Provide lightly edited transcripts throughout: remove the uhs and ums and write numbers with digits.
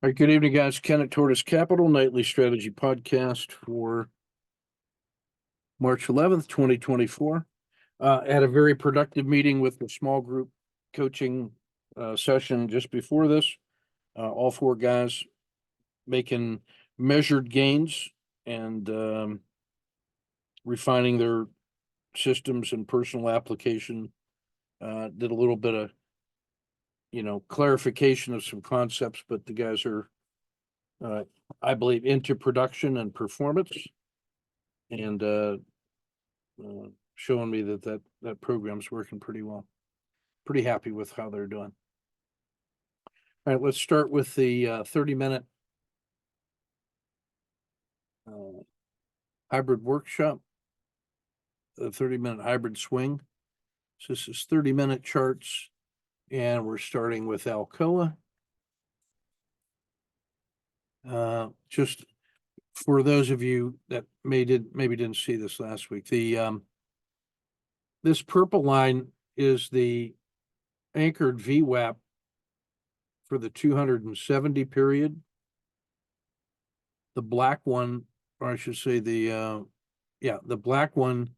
All right, good evening, guys. Ken at Tortoise Capital Nightly Strategy Podcast for March 11th, 2024. Had a very productive meeting with the small group coaching session just before this. All four guys making measured gains and refining their systems and personal application. Did a little bit of, clarification of some concepts, but the guys are, I believe, into production and performance. And showing me that program's working pretty well. Pretty happy with how they're doing. All right, let's start with the 30-minute hybrid workshop, the 30-minute hybrid swing. So this is 30-minute charts, and we're starting with Alcoa. Just for those of you that maybe didn't see this last week, this purple line is the anchored VWAP for the 270 period. The black one, or I should say the black one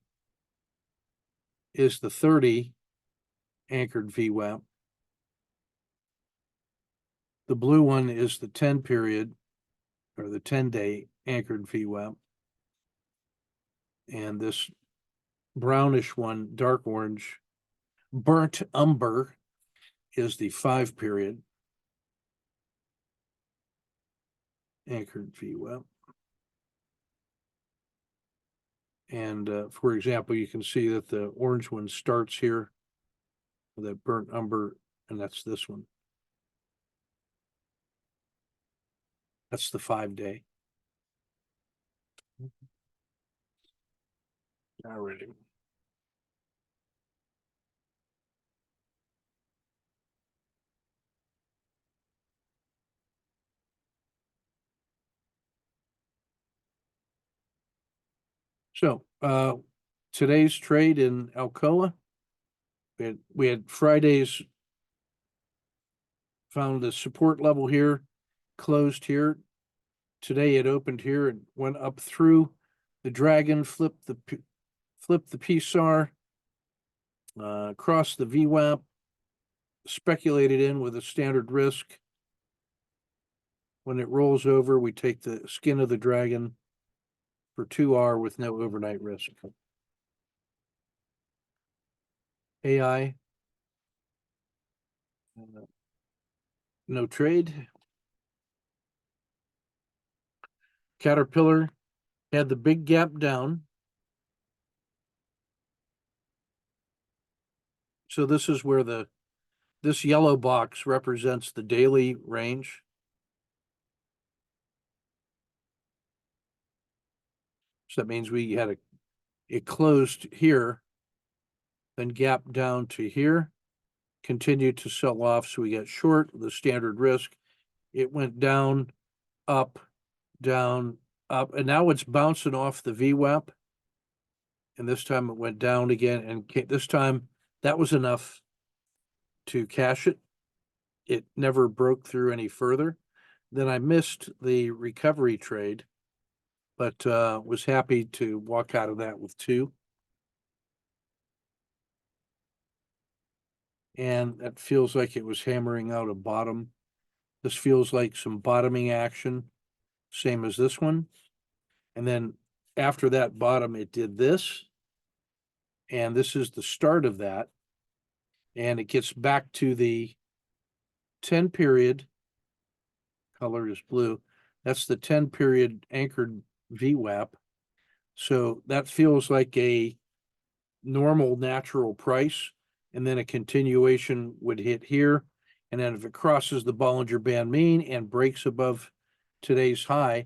is the 30 anchored VWAP. The blue one is the 10 period or the 10-day anchored VWAP. And this brownish one, dark orange, burnt umber, is the 5 period anchored VWAP. And for example, you can see that the orange one starts here with that burnt umber, and that's this one. That's the 5-day. Already. So today's trade in Alcoa, we had Friday's found the support level here, closed here. Today it opened here and went up through the dragon, flipped the PSAR, crossed the VWAP, speculated in with a standard risk. When it rolls over, we take the skin of the dragon for 2R with no overnight risk. AI, no trade. Caterpillar had the big gap down. So this is where this yellow box represents the daily range. So that means we had it closed here, then gap down to here, continued to sell off. So we got short the standard risk. It went down, up, down, up, and now it's bouncing off the VWAP. And this time it went down again, and this time that was enough to cash it. It never broke through any further. Then I missed the recovery trade, but was happy to walk out of that with 2. And that feels like it was hammering out a bottom. This feels like some bottoming action, same as this one. And then after that bottom, it did this. And this is the start of that. And it gets back to the 10 period. Color is blue. That's the 10 period anchored VWAP. So that feels like a normal natural price. And then a continuation would hit here. And then if it crosses the Bollinger Band mean and breaks above today's high,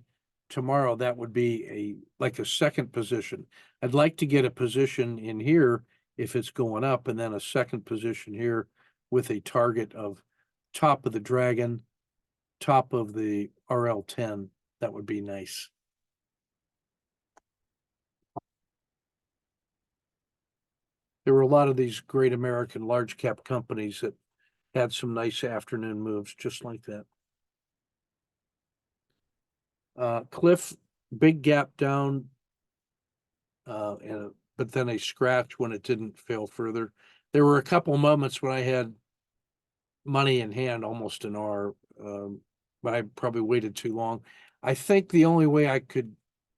tomorrow that would be like a second position. I'd like to get a position in here if it's going up, and then a second position here with a target of top of the dragon, top of the RL10. That would be nice. There were a lot of these great American large cap companies that had some nice afternoon moves just like that. Cliff, big gap down, but then a scratch when it didn't fail further. There were a couple moments when I had money in hand, almost an R, but I probably waited too long. I think the only way I could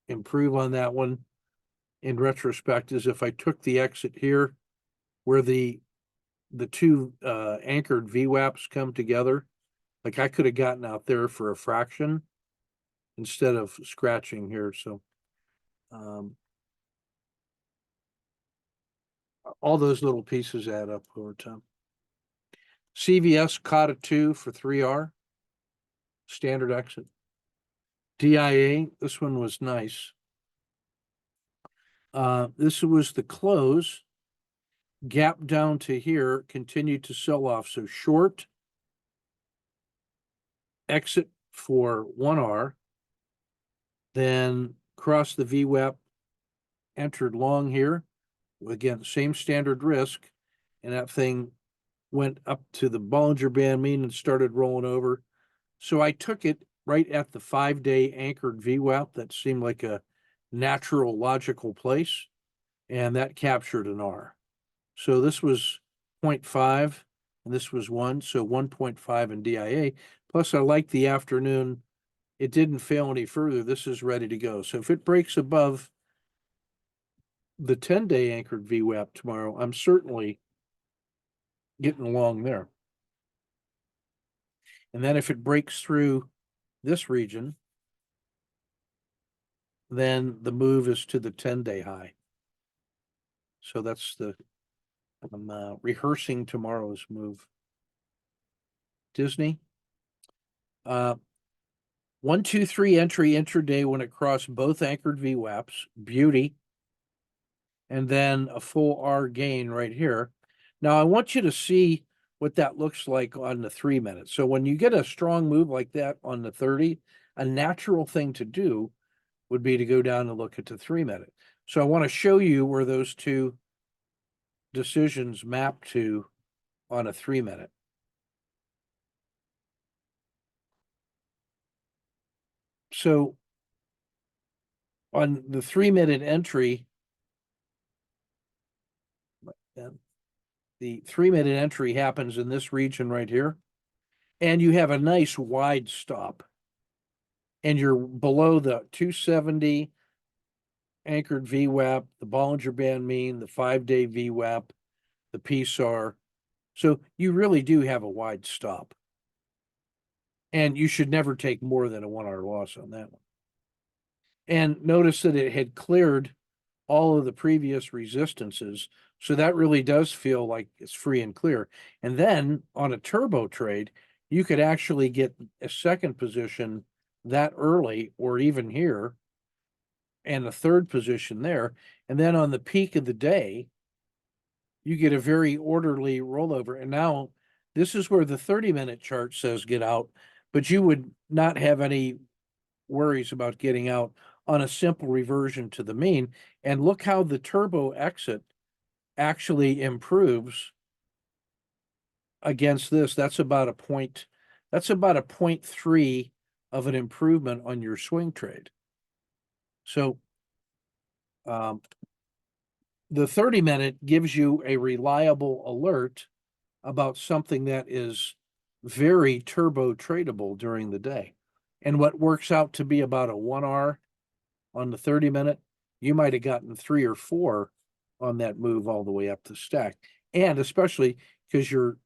improve on that one in retrospect is if I took the exit here where the two anchored VWAPs come together. Like I could have gotten out there for a fraction instead of scratching here. So all those little pieces add up over time. CVS caught a 2 for 3R, standard exit. DIA, this one was nice. This was the close, gap down to here, continued to sell off. So short, exit for 1R, then cross the VWAP, entered long here. Again, same standard risk, and that thing went up to the Bollinger Band mean and started rolling over. So I took it right at the 5-day anchored VWAP. That seemed like a natural, logical place, and that captured an R. So this was 0.5, and this was 1, so 1.5 in DIA. Plus, I like the afternoon. It didn't fail any further. This is ready to go. So if it breaks above the 10-day anchored VWAP tomorrow, I'm certainly getting along there. And then if it breaks through this region, then the move is to the 10-day high. So that's I'm rehearsing tomorrow's move. Disney. 1, 2, 3 entry intraday when it crossed both anchored VWAPs. Beauty. And then a full R gain right here. Now I want you to see what that looks like on the 3 minutes. So when you get a strong move like that on the 30, a natural thing to do would be to go down and look at the 3 minute. So I want to show you where those two decisions map to on a 3 minute. So on the 3 minute entry, the 3 minute entry happens in this region right here, and you have a nice wide stop, and you're below the 270 anchored VWAP, the Bollinger Band mean, the 5-day VWAP, the PSAR. So you really do have a wide stop. And you should never take more than a 1R loss on that one. And notice that it had cleared all of the previous resistances. So that really does feel like it's free and clear. And then on a turbo trade, you could actually get a second position that early or even here and a third position there. And then on the peak of the day, you get a very orderly rollover. And now this is where the 30-minute chart says get out, but you would not have any worries about getting out on a simple reversion to the mean. And look how the turbo exit actually improves against this. That's about a 0.3 of an improvement on your swing trade. So the 30-minute gives you a reliable alert about something that is very turbo tradable during the day. And what works out to be about a 1R on the 30-minute, you might have gotten 3 or 4 on that move all the way up the stack. And especially because your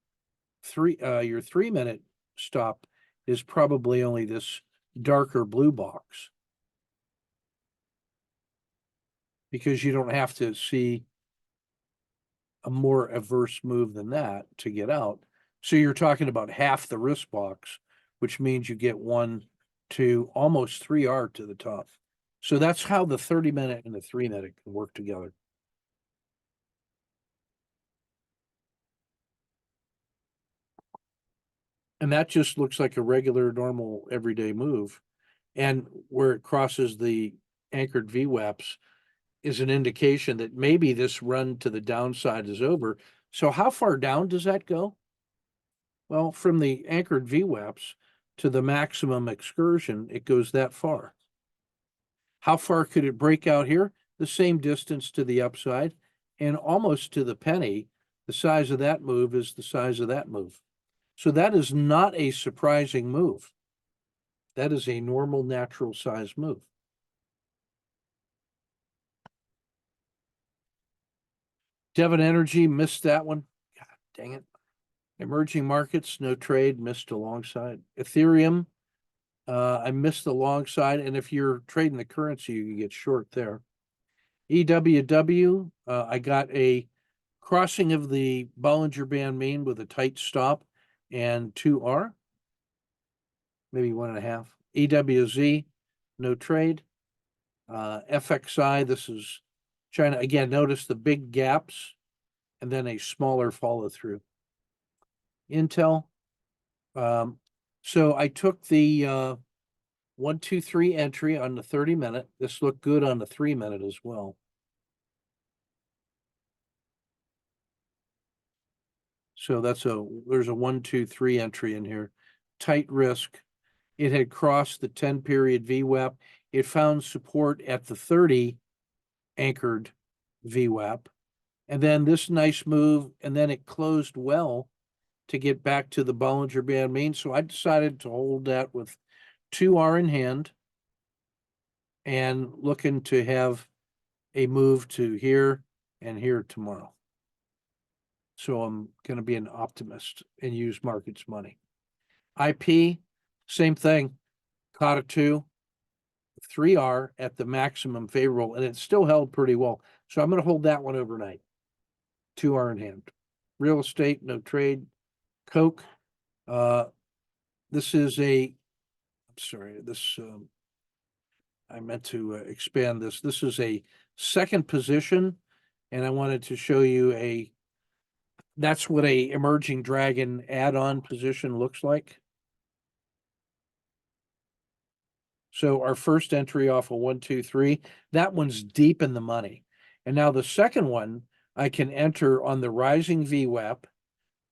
3-minute stop is probably only this darker blue box, because you don't have to see a more adverse move than that to get out. So you're talking about half the risk box, which means you get 1 to almost 3R to the top. So that's how the 30-minute and the 3-minute can work together. And that just looks like a regular, normal, everyday move. And where it crosses the anchored VWAPs is an indication that maybe this run to the downside is over. So how far down does that go? Well, from the anchored VWAPs to the maximum excursion, it goes that far. How far could it break out here? The same distance to the upside and almost to the penny. The size of that move is the size of that move. So that is not a surprising move. That is a normal, natural size move. Devon Energy missed that one. God dang it. Emerging markets, no trade, missed alongside. Ethereum, I missed the long side. And if you're trading the currency, you can get short there. EWW, I got a crossing of the Bollinger Band mean with a tight stop and 2R, maybe 1.5. EWZ, no trade. FXI, this is China. Again, notice the big gaps and then a smaller follow through. Intel. So I took the 1, 2, 3 entry on the 30-minute. This looked good on the 3-minute as well. So there's a 1, 2, 3 entry in here. Tight risk. It had crossed the 10-period VWAP. It found support at the 30 anchored VWAP. And then this nice move, and then it closed well to get back to the Bollinger Band mean. So I decided to hold that with 2R in hand and looking to have a move to here and here tomorrow. So I'm going to be an optimist and use markets money. IP, same thing, caught a 2, 3R at the maximum favorable, and it still held pretty well. So I'm going to hold that one overnight. 2R in hand. Real estate, no trade. Coke, this is I'm sorry, I meant to expand this. This is a second position, and I wanted to show you that's what a emerging dragon add-on position looks like. So our first entry off of 1, 2, 3, that one's deep in the money. And now the second one, I can enter on the rising VWAP,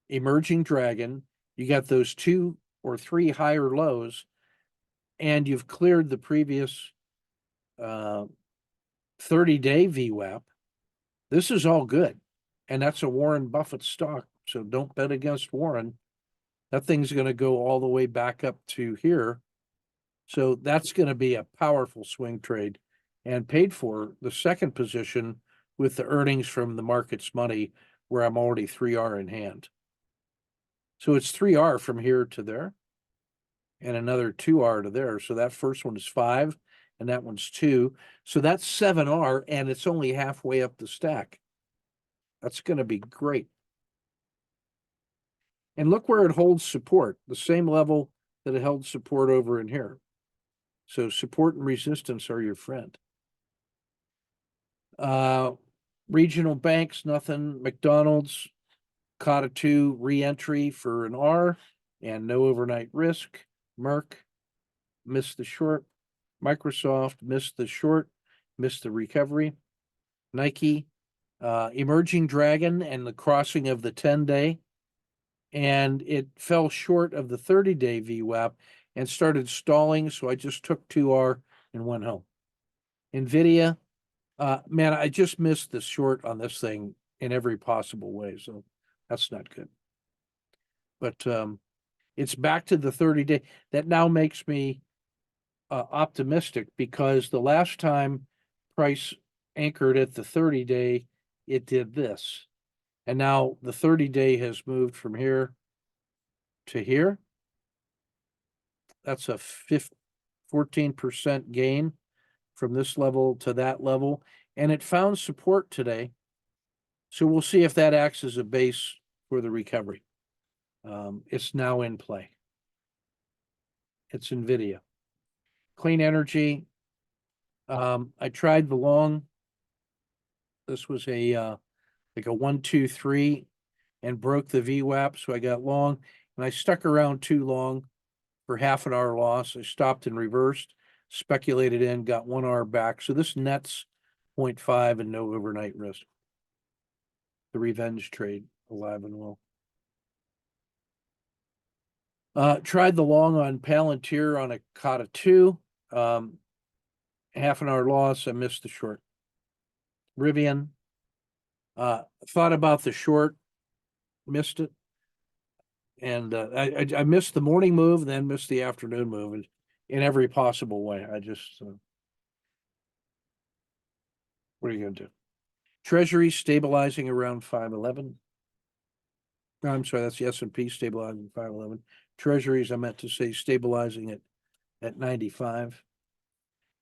emerging dragon. You got those 2 or 3 higher lows, and you've cleared the previous 30-day VWAP. This is all good. And that's a Warren Buffett stock. So don't bet against Warren. That thing's going to go all the way back up to here. So that's going to be a powerful swing trade, and paid for the second position with the earnings from the market's money, where I'm already 3R in hand. So it's 3R from here to there and another 2R to there. So that first one is 5 and that one's 2. So that's 7R, and it's only halfway up the stack. That's going to be great. And look where it holds support, the same level that it held support over in here. So support and resistance are your friend. Regional banks, nothing. McDonald's caught a 2 re-entry for an R and no overnight risk. Merck missed the short. Microsoft missed the short, missed the recovery. Nike, emerging dragon and the crossing of the 10-day. And it fell short of the 30-day VWAP and started stalling. So I just took 2R and went home. NVIDIA, man, I just missed the short on this thing in every possible way. So that's not good. But it's back to the 30-day. That now makes me optimistic, because the last time price anchored at the 30-day, it did this. And now the 30-day has moved from here to here. That's a 14% gain from this level to that level. And it found support today. So we'll see if that acts as a base for the recovery. It's now in play. It's NVIDIA. Clean energy. I tried the long. This was like a 1, 2, 3 and broke the VWAP. So I got long, and I stuck around too long for half an hour loss. I stopped and reversed, speculated in, got 1 hour back. So this nets 0.5 and no overnight risk. The revenge trade, alive and well. Tried the long on Palantir on a caught a 2. half an hour loss. I missed the short. Rivian, thought about the short, missed it. And I missed the morning move, then missed the afternoon move in every possible way. I just, what are you gonna do? Treasury stabilizing around 511. I'm sorry, that's the S&P stabilizing 511. Treasuries, I meant to say stabilizing at 95.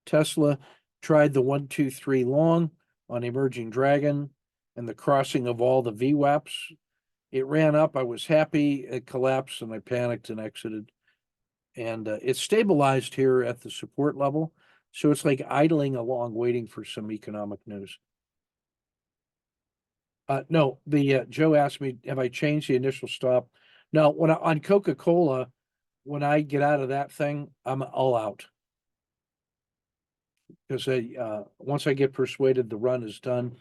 Tesla tried the 1-2-3 long on Emerging Dragon and the crossing of all the VWAPs. It ran up. I was happy. It collapsed and I panicked and exited. And it stabilized here at the support level. So it's like idling along, waiting for some economic news. No, Joe asked me, have I changed the initial stop? No, on Coca-Cola, when I get out of that thing, I'm all out. Because once I get persuaded the run is done,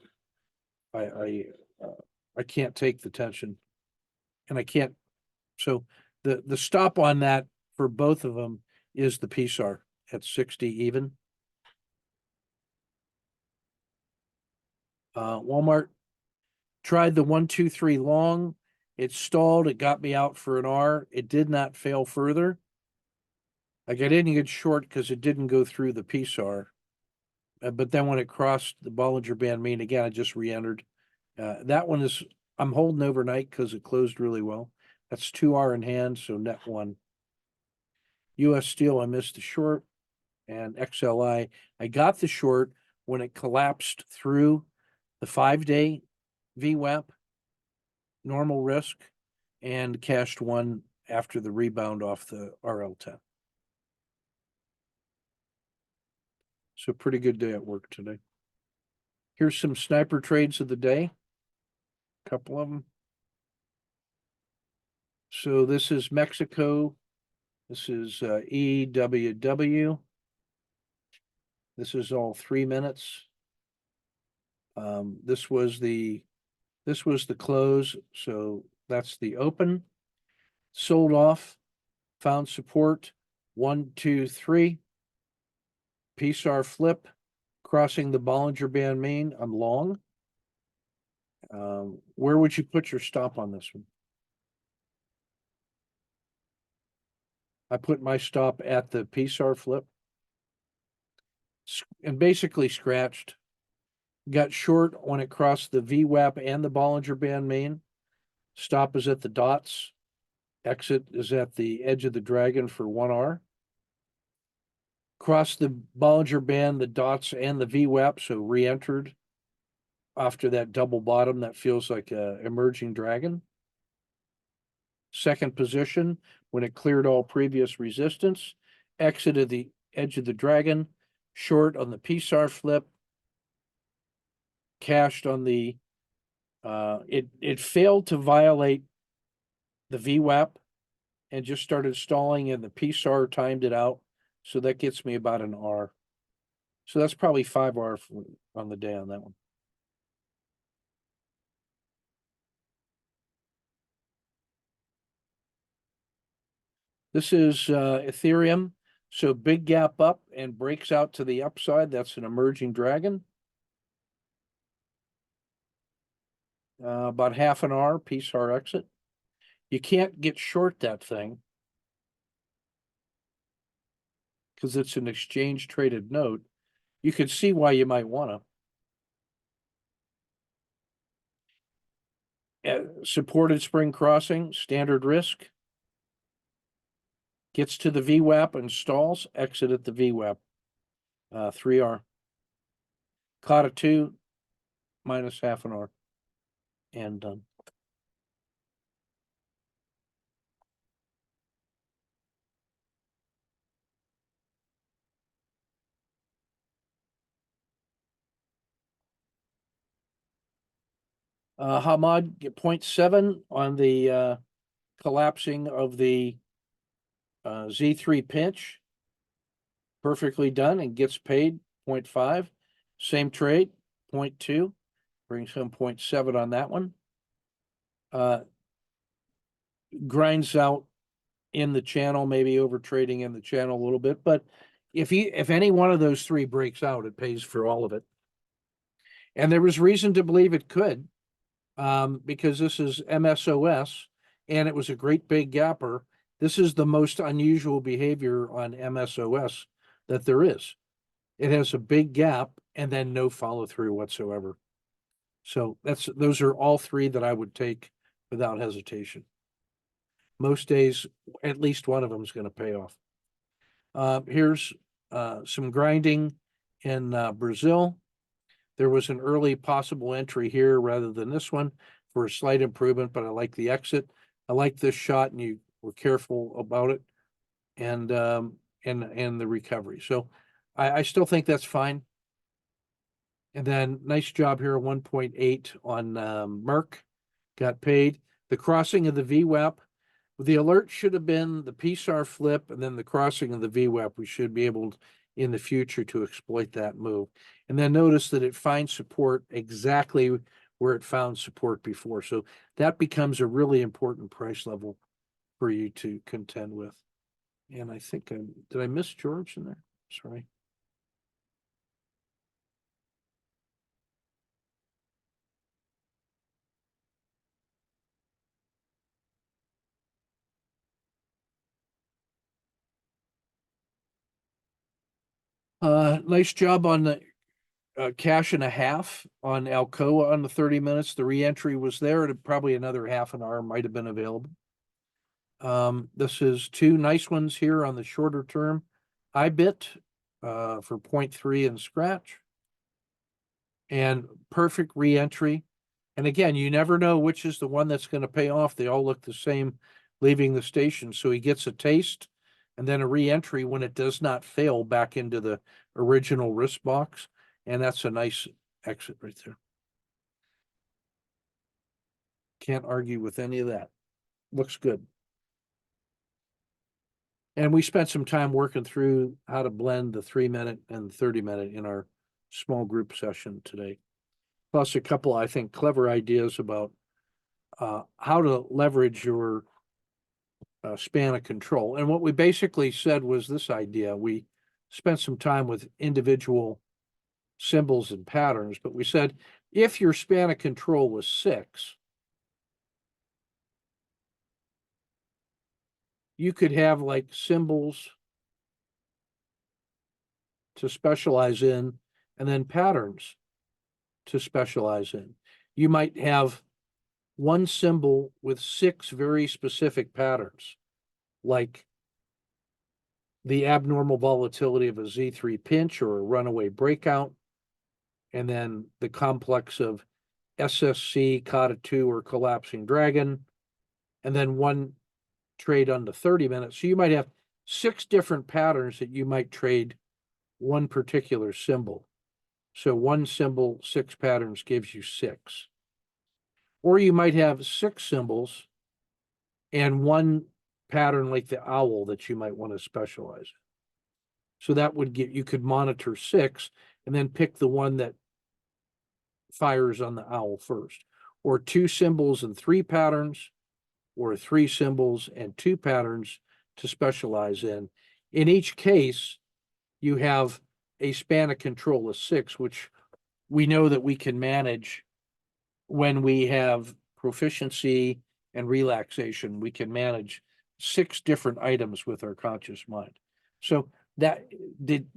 I can't take the tension. And I can't, so the stop on that for both of them is the PSAR at 60 even. Walmart tried the 1-2-3 long. It stalled. It got me out for an R. It did not fail further. Like I didn't get short because it didn't go through the PSAR. But then when it crossed the Bollinger Band mean again, I just re-entered. That one is, I'm holding overnight because it closed really well. That's 2R in hand, so net 1. US Steel, I missed the short. And XLI, I got the short when it collapsed through the 5-day VWAP, normal risk, and cashed 1 after the rebound off the RL10. So pretty good day at work today. Here's some sniper trades of the day. A couple of them. So this is Mexico. This is EWW. This is all 3 minutes. This was the close, so that's the open. Sold off, found support, 1, 2, 3. PSAR flip, crossing the Bollinger Band mean. I'm long. Where would you put your stop on this one? I put my stop at the PSAR flip and basically scratched. Got short when it crossed the VWAP and the Bollinger Band mean. Stop is at the dots. Exit is at the edge of the dragon for 1R. Crossed the Bollinger Band, the dots, and the VWAP, so re-entered after that double bottom that feels like a emerging dragon. Second position, when it cleared all previous resistance, exited the edge of the dragon, short on the PSAR flip, cashed on the, it failed to violate the VWAP and just started stalling, and the PSAR timed it out. So that gets me about an R. So that's probably 5R on the day on that one. This is Ethereum. So big gap up and breaks out to the upside. That's an emerging dragon. About half an R, PSAR exit. You can't get short that thing because it's an exchange traded note. You could see why you might want to. Supported spring crossing, standard risk. Gets to the VWAP and stalls, exit at the VWAP. 3R. Caught a 2, minus half an R. And done. Hamad, 0.7 on the collapsing of the Z3 pinch. Perfectly done and gets paid 0.5. Same trade, 0.2. Brings home 0.7 on that one. Grinds out in the channel, maybe over trading in the channel a little bit, but if any one of those three breaks out, it pays for all of it. And there was reason to believe it could, because this is MSOS and it was a great big gapper. This is the most unusual behavior on MSOS that there is. It has a big gap and then no follow through whatsoever. So those are all three that I would take without hesitation. Most days, at least one of them is going to pay off. Here's some grinding in Brazil. There was an early possible entry here rather than this one for a slight improvement, but I like the exit. I like this shot, and you were careful about it, and the recovery. So I still think that's fine. And then nice job here, 1.8 on Merck, got paid. The crossing of the VWAP, the alert should have been the PSAR flip and then the crossing of the VWAP. We should be able in the future to exploit that move. And then notice that it finds support exactly where it found support before. So that becomes a really important price level for you to contend with. And I think, did I miss George in there? Sorry. Nice job on the cash and a half on Alcoa on the 30 minutes. The reentry was there, and probably another half an hour might have been available. This is two nice ones here on the shorter term. IBIT for 0.3 and scratch, and perfect reentry. And again, you never know which is the one that's going to pay off. They all look the same leaving the station. So he gets a taste and then a reentry when it does not fail back into the original risk box. And that's a nice exit right there. Can't argue with any of that. Looks good. And we spent some time working through how to blend the 3-minute and 30-minute in our small group session today. Plus a couple, I think, clever ideas about how to leverage your span of control. And what we basically said was this idea. We spent some time with individual symbols and patterns, but we said if your span of control was 6, you could have like symbols to specialize in and then patterns to specialize in. You might have one symbol with 6 very specific patterns, like the abnormal volatility of a Z3 pinch or a runaway breakout, and then the complex of SSC, Kata 2, or collapsing dragon, and then one trade on the 30 minutes. So you might have 6 different patterns that you might trade one particular symbol. So one symbol, 6 patterns gives you 6. Or you might have 6 symbols and one pattern like the owl that you might want to specialize in. So that would get, you could monitor 6 and then pick the one that fires on the owl first, or 2 symbols and 3 patterns, or 3 symbols and 2 patterns to specialize in. In each case, you have a span of control of 6, which we know that we can manage when we have proficiency and relaxation. We can manage 6 different items with our conscious mind. So that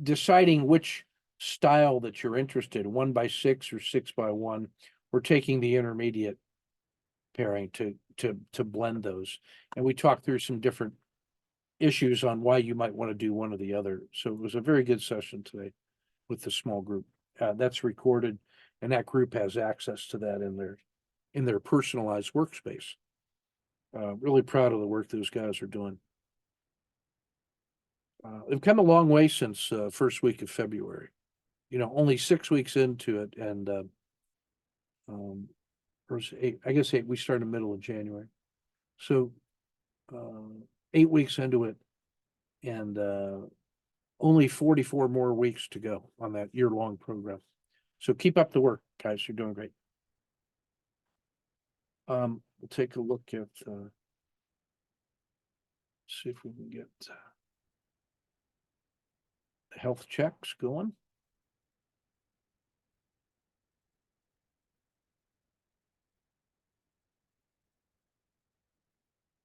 deciding which style that you're interested in, 1x6 or 6x1, we're taking the intermediate pairing to blend those. And we talked through some different issues on why you might want to do one or the other. So it was a very good session today with the small group. That's recorded, and that group has access to that in their personalized workspace. Really proud of the work those guys are doing. They've come a long way since first week of February. Only 6 weeks into it, and or 8, I guess 8. We started in the middle of January, so 8 weeks into it, and only 44 more weeks to go on that year-long program. So keep up the work, guys. You're doing great. We'll take a look at see if we can get health checks going.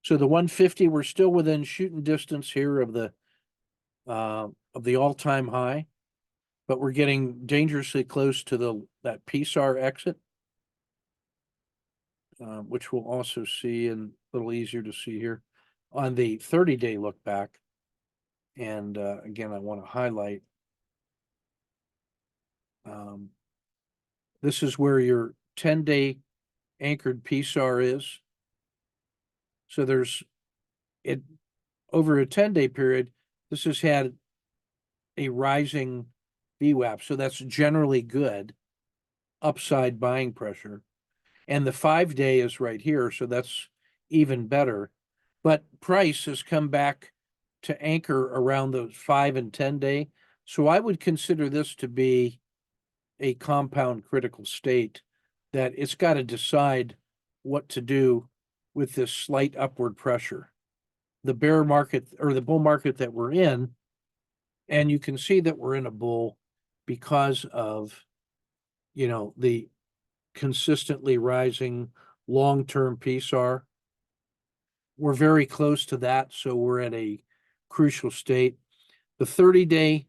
So the 150, we're still within shooting distance here of the all-time high, but we're getting dangerously close to that PSAR exit, which we'll also see, and a little easier to see here on the 30-day look back. And again, I want to highlight this is where your 10-day anchored PSAR is. So there's it over a 10-day period. This has had a rising VWAP, so that's generally good upside buying pressure. And the 5-day is right here, so that's even better. But price has come back to anchor around those 5 and 10-day. So I would consider this to be a compound critical state that it's got to decide what to do with this slight upward pressure. The bear market or the bull market that we're in, and you can see that we're in a bull because of, the consistently rising long-term PSAR. We're very close to that, so we're at a crucial state. The 30-day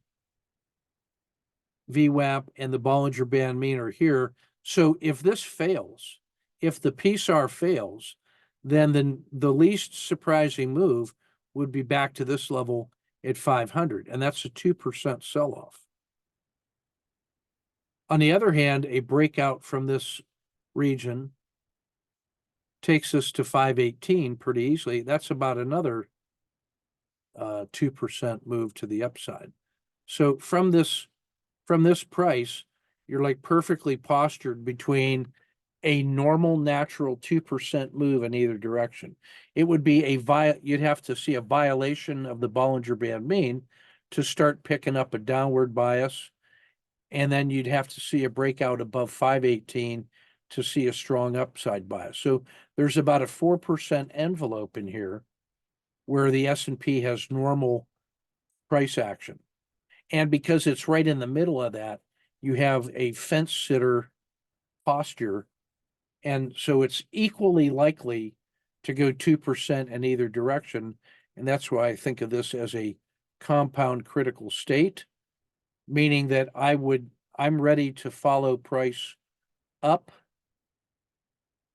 VWAP and the Bollinger Band mean are here. So if this fails, if the PSAR fails, then the least surprising move would be back to this level at 500, and that's a 2% sell-off. On the other hand, a breakout from this region takes us to 518 pretty easily. That's about another 2% move to the upside. So from this price, you're like perfectly postured between a normal natural 2% move in either direction. It would be you'd have to see a violation of the Bollinger Band mean to start picking up a downward bias. And then you'd have to see a breakout above 518 to see a strong upside bias. So there's about a 4% envelope in here where the S&P has normal price action. And because it's right in the middle of that, you have a fence sitter posture. And so it's equally likely to go 2% in either direction. And that's why I think of this as a compound critical state, meaning that I'm ready to follow price up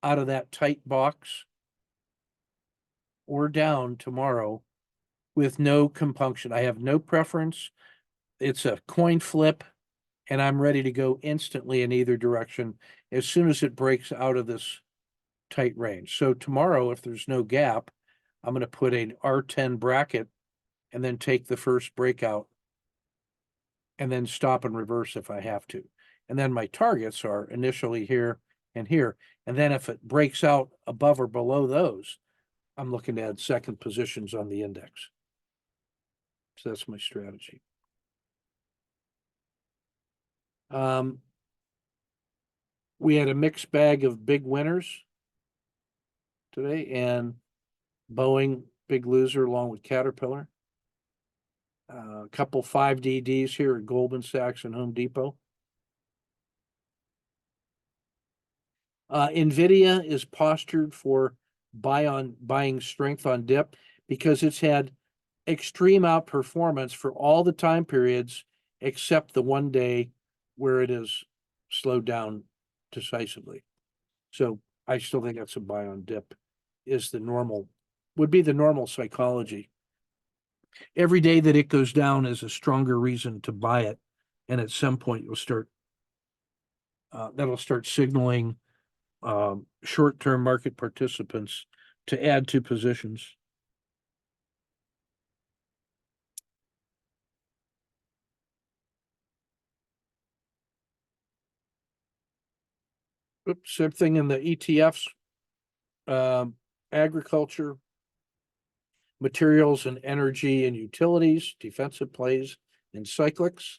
out of that tight box or down tomorrow with no compunction. I have no preference. It's a coin flip, and I'm ready to go instantly in either direction as soon as it breaks out of this tight range. So tomorrow, if there's no gap, I'm going to put an R10 bracket and then take the first breakout and then stop and reverse if I have to. And then my targets are initially here and here. And then if it breaks out above or below those, I'm looking to add second positions on the index. So that's my strategy. We had a mixed bag of big winners today, and Boeing, big loser, along with Caterpillar. A couple 5DDs here at Goldman Sachs and Home Depot. NVIDIA is postured for buying strength on dip because it's had extreme outperformance for all the time periods except the one day where it is slowed down decisively. So I still think that's a buy on dip would be the normal psychology. Every day that it goes down is a stronger reason to buy it. And at some point that'll start signaling short-term market participants to add to positions. Oops, same thing in the ETFs, agriculture, materials and energy and utilities, defensive plays, and cyclics.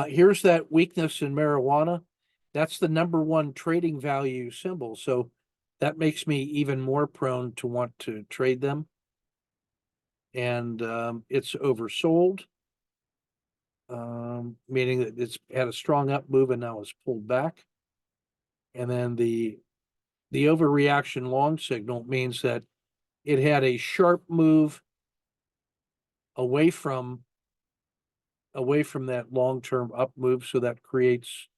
Here's that weakness in marijuana. That's the number one trading value symbol. So that makes me even more prone to want to trade them. And it's oversold. Meaning that it's had a strong up move and now it's pulled back. And then the overreaction long signal means that it had a sharp move away from that long-term up move, so that creates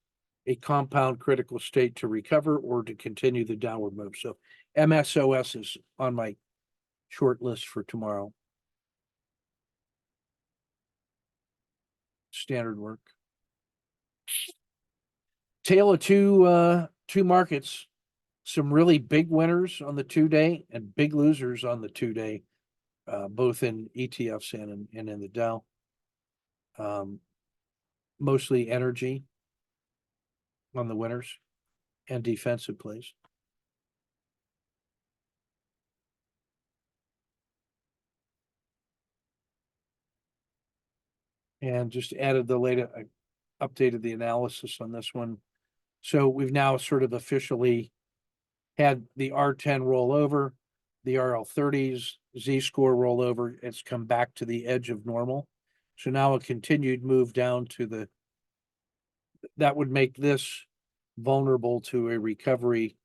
a compound critical state to recover or to continue the downward move. So MSOS is on my short list for tomorrow. Standard work. Tale of two markets. Some really big winners on the 2-day and big losers on the 2-day, both in ETFs and in the Dow. Mostly energy on the winners and defensive plays. And just added the latest, updated the analysis on this one. So we've now sort of officially had the R10 roll over, the RL30s Z-score roll over. It's come back to the edge of normal. So now a continued move down to that would make this vulnerable to a recovery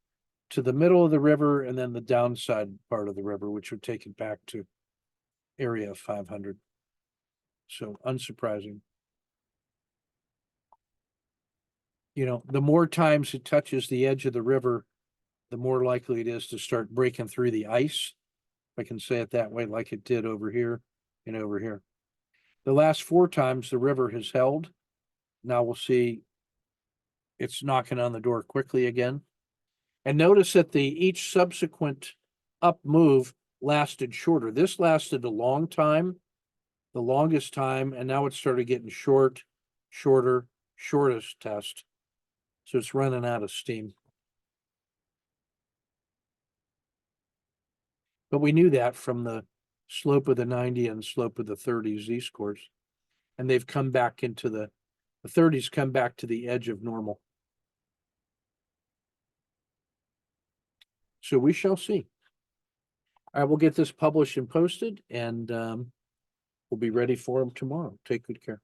to the middle of the river and then the downside part of the river, which would take it back to area of 500. So unsurprising. You know, the more times it touches the edge of the river, the more likely it is to start breaking through the ice. If I can say it that way, like it did over here and over here. The last 4 times the river has held. Now we'll see it's knocking on the door quickly again. And notice that each subsequent up move lasted shorter. This lasted a long time, the longest time, and now it started getting shorter, shortest test. So it's running out of steam. But we knew that from the slope of the 90 and slope of the 30 Z-scores. And they've come back into the 30s come back to the edge of normal. So we shall see. All right, we'll get this published and posted, and we'll be ready for them tomorrow. Take good care.